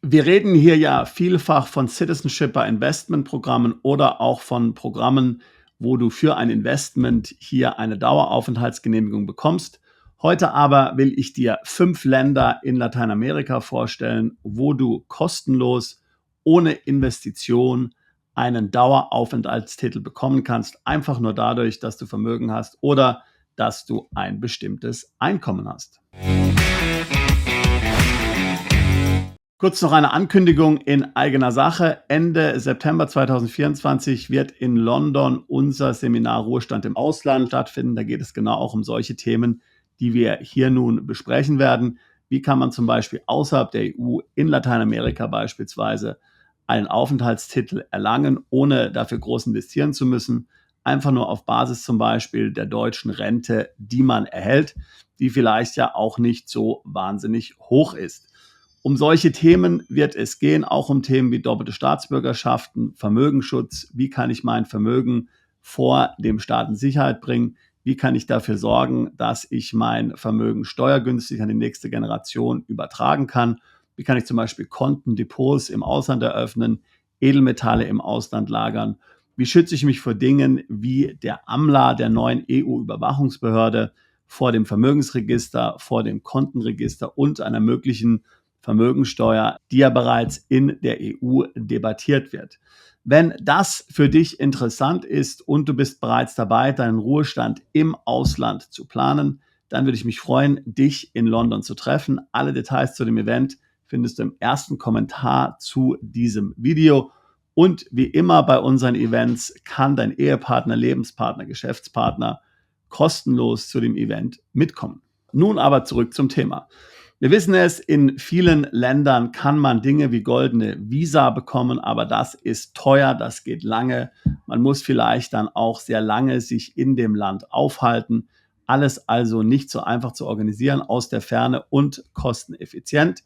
Wir reden hier ja vielfach von Citizenship bei Investmentprogrammen oder auch von Programmen, wo du für ein Investment hier eine Daueraufenthaltsgenehmigung bekommst. Heute aber will ich dir 5 Länder in Lateinamerika vorstellen, wo du kostenlos, ohne Investition einen Daueraufenthaltstitel bekommen kannst, einfach nur dadurch, dass du Vermögen hast oder dass du ein bestimmtes Einkommen hast. Kurz noch eine Ankündigung in eigener Sache. Ende September 2024 wird in London unser Seminar Ruhestand im Ausland stattfinden. Da geht es genau auch um solche Themen, die wir hier nun besprechen werden. Wie kann man zum Beispiel außerhalb der EU, in Lateinamerika beispielsweise, einen Aufenthaltstitel erlangen, ohne dafür groß investieren zu müssen, einfach nur auf Basis zum Beispiel der deutschen Rente, die man erhält, die vielleicht ja auch nicht so wahnsinnig hoch ist. Um solche Themen wird es gehen, auch um Themen wie doppelte Staatsbürgerschaften, Vermögensschutz. Wie kann ich mein Vermögen vor dem Staat in Sicherheit bringen? Wie kann ich dafür sorgen, dass ich mein Vermögen steuergünstig an die nächste Generation übertragen kann? Wie kann ich zum Beispiel Konten, Depots im Ausland eröffnen, Edelmetalle im Ausland lagern? Wie schütze ich mich vor Dingen wie der AMLA, der neuen EU-Überwachungsbehörde, vor dem Vermögensregister, vor dem Kontenregister und einer möglichen Vermögensteuer, die ja bereits in der EU debattiert wird. Wenn das für dich interessant ist und du bist bereits dabei, deinen Ruhestand im Ausland zu planen, dann würde ich mich freuen, dich in London zu treffen. Alle Details zu dem Event findest du im ersten Kommentar zu diesem Video. Und wie immer bei unseren Events kann dein Ehepartner, Lebenspartner, Geschäftspartner kostenlos zu dem Event mitkommen. Nun aber zurück zum Thema. Wir wissen es, in vielen Ländern kann man Dinge wie goldene Visa bekommen, aber das ist teuer, das geht lange. Man muss vielleicht dann auch sehr lange sich in dem Land aufhalten. Alles also nicht so einfach zu organisieren, aus der Ferne und kosteneffizient.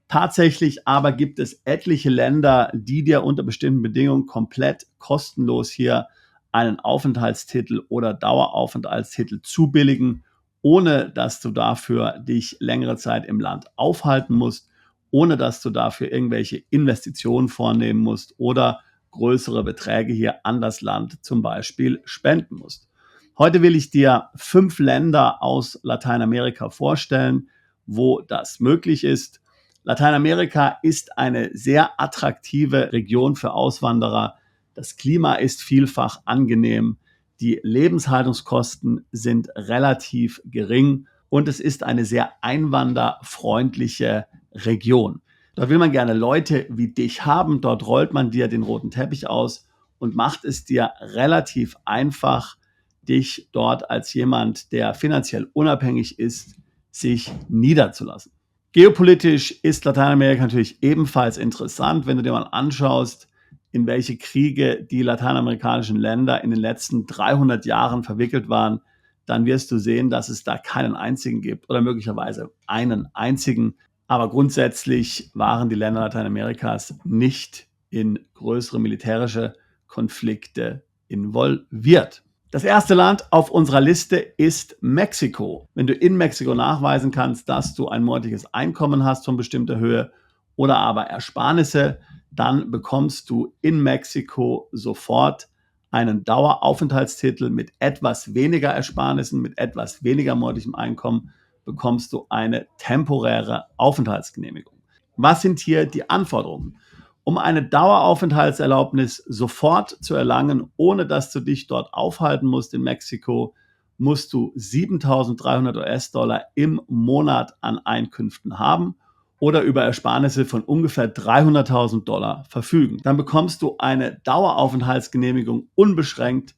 Tatsächlich aber gibt es etliche Länder, die dir unter bestimmten Bedingungen komplett kostenlos hier einen Aufenthaltstitel oder Daueraufenthaltstitel zubilligen, ohne dass du dafür dich längere Zeit im Land aufhalten musst, ohne dass du dafür irgendwelche Investitionen vornehmen musst oder größere Beträge hier an das Land zum Beispiel spenden musst. Heute will ich dir 5 Länder aus Lateinamerika vorstellen, wo das möglich ist. Lateinamerika ist eine sehr attraktive Region für Auswanderer. Das Klima ist vielfach angenehm. Die Lebenshaltungskosten sind relativ gering und es ist eine sehr einwanderfreundliche Region. Dort will man gerne Leute wie dich haben. Dort rollt man dir den roten Teppich aus und macht es dir relativ einfach, dich dort als jemand, der finanziell unabhängig ist, sich niederzulassen. Geopolitisch ist Lateinamerika natürlich ebenfalls interessant, wenn du dir mal anschaust, in welche Kriege die lateinamerikanischen Länder in den letzten 300 Jahren verwickelt waren, dann wirst du sehen, dass es da keinen einzigen gibt oder möglicherweise einen einzigen. Aber grundsätzlich waren die Länder Lateinamerikas nicht in größere militärische Konflikte involviert. Das erste Land auf unserer Liste ist Mexiko. Wenn du in Mexiko nachweisen kannst, dass du ein monatliches Einkommen hast von bestimmter Höhe oder aber Ersparnisse, dann bekommst du in Mexiko sofort einen Daueraufenthaltstitel mit etwas weniger Ersparnissen, mit etwas weniger monatlichem Einkommen, bekommst du eine temporäre Aufenthaltsgenehmigung. Was sind hier die Anforderungen? Um eine Daueraufenthaltserlaubnis sofort zu erlangen, ohne dass du dich dort aufhalten musst in Mexiko, musst du 7.300 US-Dollar im Monat an Einkünften haben oder über Ersparnisse von ungefähr 300.000 Dollar verfügen. Dann bekommst du eine Daueraufenthaltsgenehmigung unbeschränkt,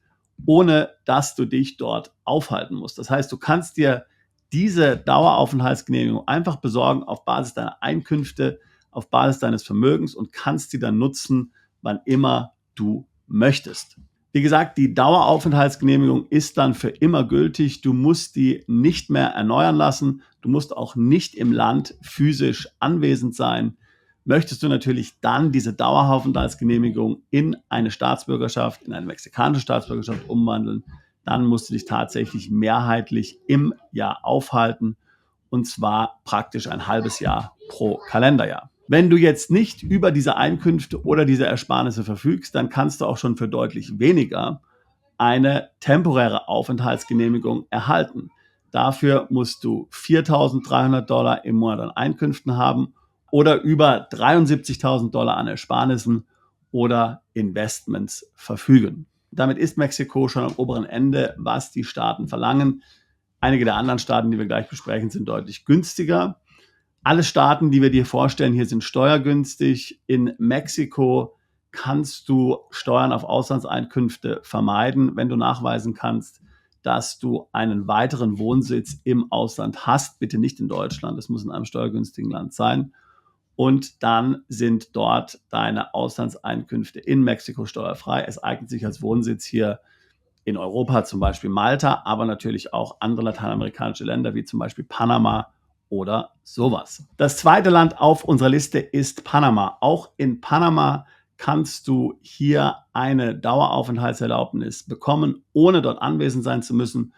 ohne dass du dich dort aufhalten musst. Das heißt, du kannst dir diese Daueraufenthaltsgenehmigung einfach besorgen auf Basis deiner Einkünfte, auf Basis deines Vermögens und kannst sie dann nutzen, wann immer du möchtest. Wie gesagt, die Daueraufenthaltsgenehmigung ist dann für immer gültig. Du musst die nicht mehr erneuern lassen. Du musst auch nicht im Land physisch anwesend sein. Möchtest du natürlich dann diese Daueraufenthaltsgenehmigung in eine Staatsbürgerschaft, in eine mexikanische Staatsbürgerschaft umwandeln, dann musst du dich tatsächlich mehrheitlich im Jahr aufhalten und zwar praktisch ein halbes Jahr pro Kalenderjahr. Wenn du jetzt nicht über diese Einkünfte oder diese Ersparnisse verfügst, dann kannst du auch schon für deutlich weniger eine temporäre Aufenthaltsgenehmigung erhalten. Dafür musst du $4.300 im Monat an Einkünften haben oder über $73.000 an Ersparnissen oder Investments verfügen. Damit ist Mexiko schon am oberen Ende, was die Staaten verlangen. Einige der anderen Staaten, die wir gleich besprechen, sind deutlich günstiger. Alle Staaten, die wir dir vorstellen, hier sind steuergünstig. In Mexiko kannst du Steuern auf Auslandseinkünfte vermeiden, wenn du nachweisen kannst, dass du einen weiteren Wohnsitz im Ausland hast. Bitte nicht in Deutschland, es muss in einem steuergünstigen Land sein. Und dann sind dort deine Auslandseinkünfte in Mexiko steuerfrei. Es eignet sich als Wohnsitz hier in Europa, zum Beispiel Malta, aber natürlich auch andere lateinamerikanische Länder wie zum Beispiel Panama oder sowas. Das zweite Land auf unserer Liste ist Panama. Auch in Panama kannst du hier eine Daueraufenthaltserlaubnis bekommen, ohne dort anwesend sein zu müssen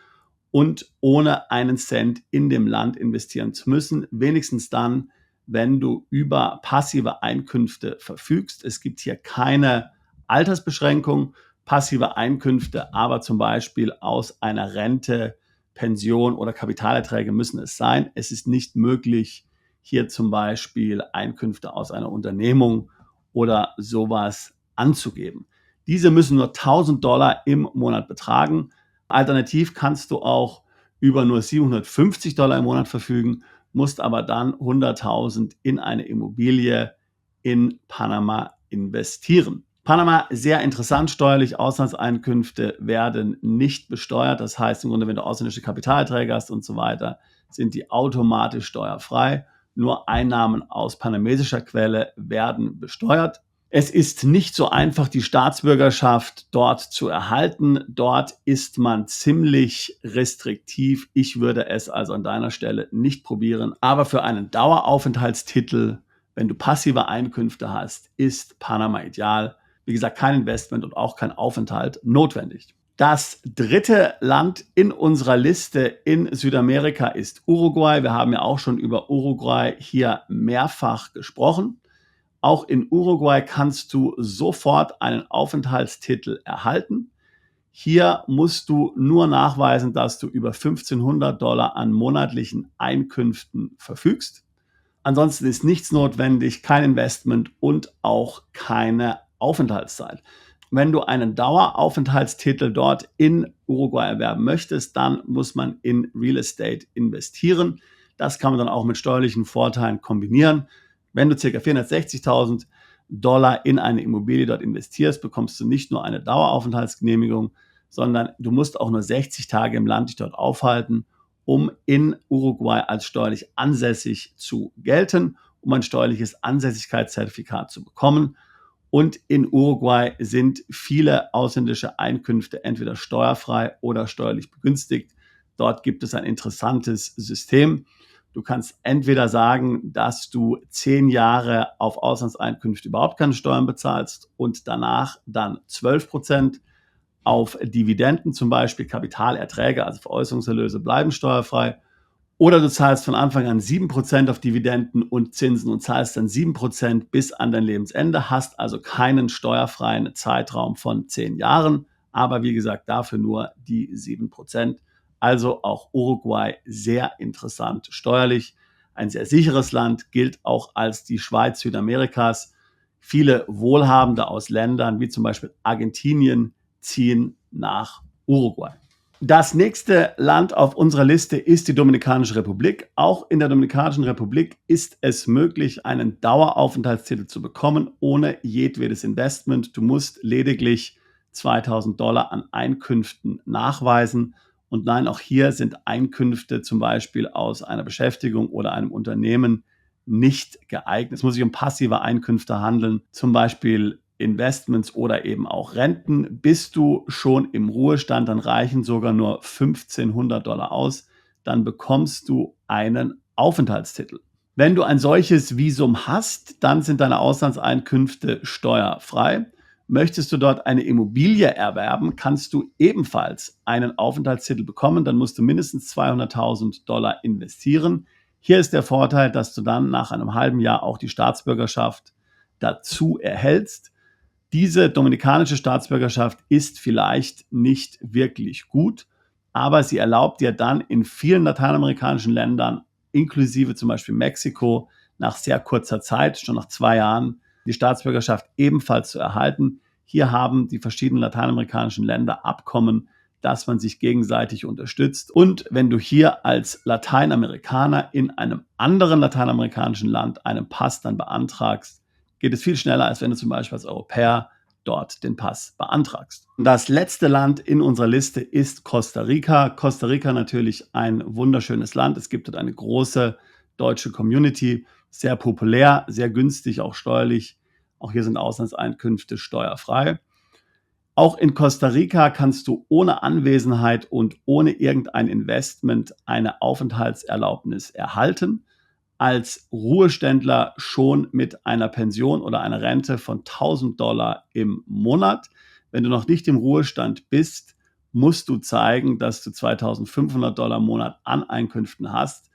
und ohne einen Cent in dem Land investieren zu müssen. Wenigstens dann, wenn du über passive Einkünfte verfügst. Es gibt hier keine Altersbeschränkung. Passive Einkünfte, aber zum Beispiel aus einer Rente, Pension oder Kapitalerträge müssen es sein. Es ist nicht möglich, hier zum Beispiel Einkünfte aus einer Unternehmung oder sowas anzugeben. Diese müssen nur $1.000 im Monat betragen. Alternativ kannst du auch über nur $750 im Monat verfügen, musst aber dann 100.000 in eine Immobilie in Panama investieren. Panama, sehr interessant steuerlich. Auslandseinkünfte werden nicht besteuert. Das heißt im Grunde, wenn du ausländische Kapitalerträge hast und so weiter, sind die automatisch steuerfrei. Nur Einnahmen aus panamesischer Quelle werden besteuert. Es ist nicht so einfach, die Staatsbürgerschaft dort zu erhalten. Dort ist man ziemlich restriktiv. Ich würde es also an deiner Stelle nicht probieren. Aber für einen Daueraufenthaltstitel, wenn du passive Einkünfte hast, ist Panama ideal. Wie gesagt, kein Investment und auch kein Aufenthalt notwendig. Das dritte Land in unserer Liste in Südamerika ist Uruguay. Wir haben ja auch schon über Uruguay hier mehrfach gesprochen. Auch in Uruguay kannst du sofort einen Aufenthaltstitel erhalten. Hier musst du nur nachweisen, dass du über $1.500 an monatlichen Einkünften verfügst. Ansonsten ist nichts notwendig, kein Investment und auch keine Aufenthaltszeit. Wenn du einen Daueraufenthaltstitel dort in Uruguay erwerben möchtest, dann muss man in Real Estate investieren. Das kann man dann auch mit steuerlichen Vorteilen kombinieren. Wenn du ca. $460.000 in eine Immobilie dort investierst, bekommst du nicht nur eine Daueraufenthaltsgenehmigung, sondern du musst auch nur 60 Tage im Land dich dort aufhalten, um in Uruguay als steuerlich ansässig zu gelten, um ein steuerliches Ansässigkeitszertifikat zu bekommen. Und in Uruguay sind viele ausländische Einkünfte entweder steuerfrei oder steuerlich begünstigt. Dort gibt es ein interessantes System. Du kannst entweder sagen, dass du 10 Jahre auf Auslandseinkünfte überhaupt keine Steuern bezahlst und danach dann 12%. Auf Dividenden, zum Beispiel Kapitalerträge, also Veräußerungserlöse, bleiben steuerfrei. Oder du zahlst von Anfang an 7% auf Dividenden und Zinsen und zahlst dann 7% bis an dein Lebensende, hast also keinen steuerfreien Zeitraum von 10 Jahren, aber wie gesagt, dafür nur die 7%. Also auch Uruguay sehr interessant steuerlich. Ein sehr sicheres Land, gilt auch als die Schweiz Südamerikas. Viele Wohlhabende aus Ländern wie zum Beispiel Argentinien ziehen nach Uruguay. Das nächste Land auf unserer Liste ist die Dominikanische Republik. Auch in der Dominikanischen Republik ist es möglich, einen Daueraufenthaltstitel zu bekommen, ohne jedwedes Investment. Du musst lediglich $2.000 an Einkünften nachweisen. Und nein, auch hier sind Einkünfte zum Beispiel aus einer Beschäftigung oder einem Unternehmen nicht geeignet. Es muss sich um passive Einkünfte handeln, zum Beispiel Investments oder eben auch Renten. Bist du schon im Ruhestand, dann reichen sogar nur $1.500 aus. Dann bekommst du einen Aufenthaltstitel. Wenn du ein solches Visum hast, dann sind deine Auslandseinkünfte steuerfrei. Möchtest du dort eine Immobilie erwerben, kannst du ebenfalls einen Aufenthaltstitel bekommen. Dann musst du mindestens $200.000 investieren. Hier ist der Vorteil, dass du dann nach einem halben Jahr auch die Staatsbürgerschaft dazu erhältst. Diese dominikanische Staatsbürgerschaft ist vielleicht nicht wirklich gut, aber sie erlaubt dir dann in vielen lateinamerikanischen Ländern, inklusive zum Beispiel Mexiko, nach sehr kurzer Zeit, schon nach 2 Jahren, die Staatsbürgerschaft ebenfalls zu erhalten. Hier haben die verschiedenen lateinamerikanischen Länder Abkommen, dass man sich gegenseitig unterstützt. Und wenn du hier als Lateinamerikaner in einem anderen lateinamerikanischen Land einen Pass dann beantragst, geht es viel schneller, als wenn du zum Beispiel als Europäer dort den Pass beantragst. Das letzte Land in unserer Liste ist Costa Rica. Costa Rica natürlich ein wunderschönes Land. Es gibt dort eine große deutsche Community, sehr populär, sehr günstig, auch steuerlich. Auch hier sind Auslandseinkünfte steuerfrei. Auch in Costa Rica kannst du ohne Anwesenheit und ohne irgendein Investment eine Aufenthaltserlaubnis erhalten. Als Ruheständler schon mit einer Pension oder einer Rente von $1.000 im Monat. Wenn du noch nicht im Ruhestand bist, musst du zeigen, dass du $2.500 im Monat an Einkünften hast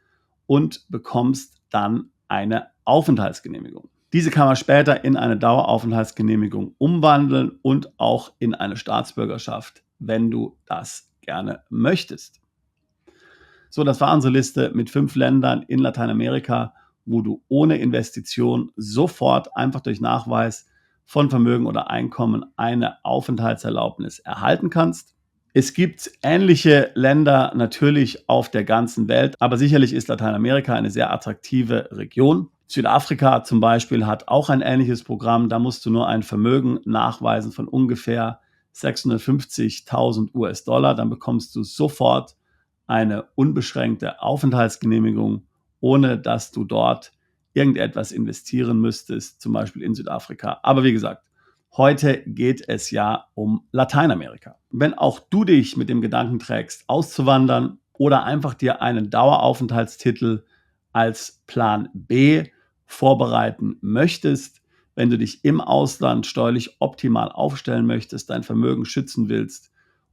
und bekommst dann eine Aufenthaltsgenehmigung. Diese kann man später in eine Daueraufenthaltsgenehmigung umwandeln und auch in eine Staatsbürgerschaft, wenn du das gerne möchtest. So, das war unsere Liste mit 5 Ländern in Lateinamerika, wo du ohne Investition sofort einfach durch Nachweis von Vermögen oder Einkommen eine Aufenthaltserlaubnis erhalten kannst. Es gibt ähnliche Länder natürlich auf der ganzen Welt, aber sicherlich ist Lateinamerika eine sehr attraktive Region. Südafrika zum Beispiel hat auch ein ähnliches Programm. Da musst du nur ein Vermögen nachweisen von ungefähr 650.000 US-Dollar. Dann bekommst du sofort eine unbeschränkte Aufenthaltsgenehmigung, ohne dass du dort irgendetwas investieren müsstest, zum Beispiel in Südafrika. Aber wie gesagt, heute geht es ja um Lateinamerika. Wenn auch du dich mit dem Gedanken trägst, auszuwandern oder einfach dir einen Daueraufenthaltstitel als Plan B vorbereiten möchtest, wenn du dich im Ausland steuerlich optimal aufstellen möchtest, dein Vermögen schützen willst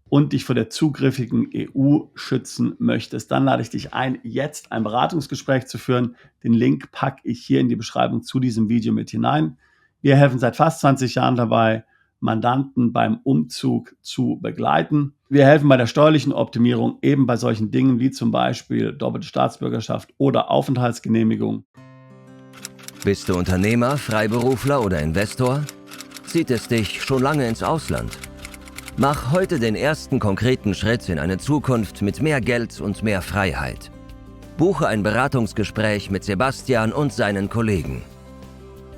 und dich vor der zugriffigen EU schützen möchtest, dann lade ich dich ein, jetzt ein Beratungsgespräch zu führen. Den Link packe ich hier in die Beschreibung zu diesem Video mit hinein. Wir helfen seit fast 20 Jahren dabei, Mandanten beim Umzug zu begleiten. Wir helfen bei der steuerlichen Optimierung eben bei solchen Dingen wie zum Beispiel doppelte Staatsbürgerschaft oder Aufenthaltsgenehmigung. Bist du Unternehmer, Freiberufler oder Investor? Zieht es dich schon lange ins Ausland? Mach heute den ersten konkreten Schritt in eine Zukunft mit mehr Geld und mehr Freiheit. Buche ein Beratungsgespräch mit Sebastian und seinen Kollegen.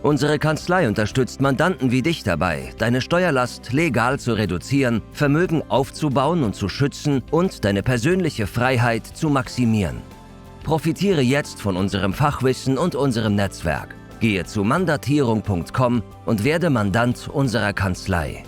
Unsere Kanzlei unterstützt Mandanten wie dich dabei, deine Steuerlast legal zu reduzieren, Vermögen aufzubauen und zu schützen und deine persönliche Freiheit zu maximieren. Profitiere jetzt von unserem Fachwissen und unserem Netzwerk. Gehe zu mandatierung.com und werde Mandant unserer Kanzlei.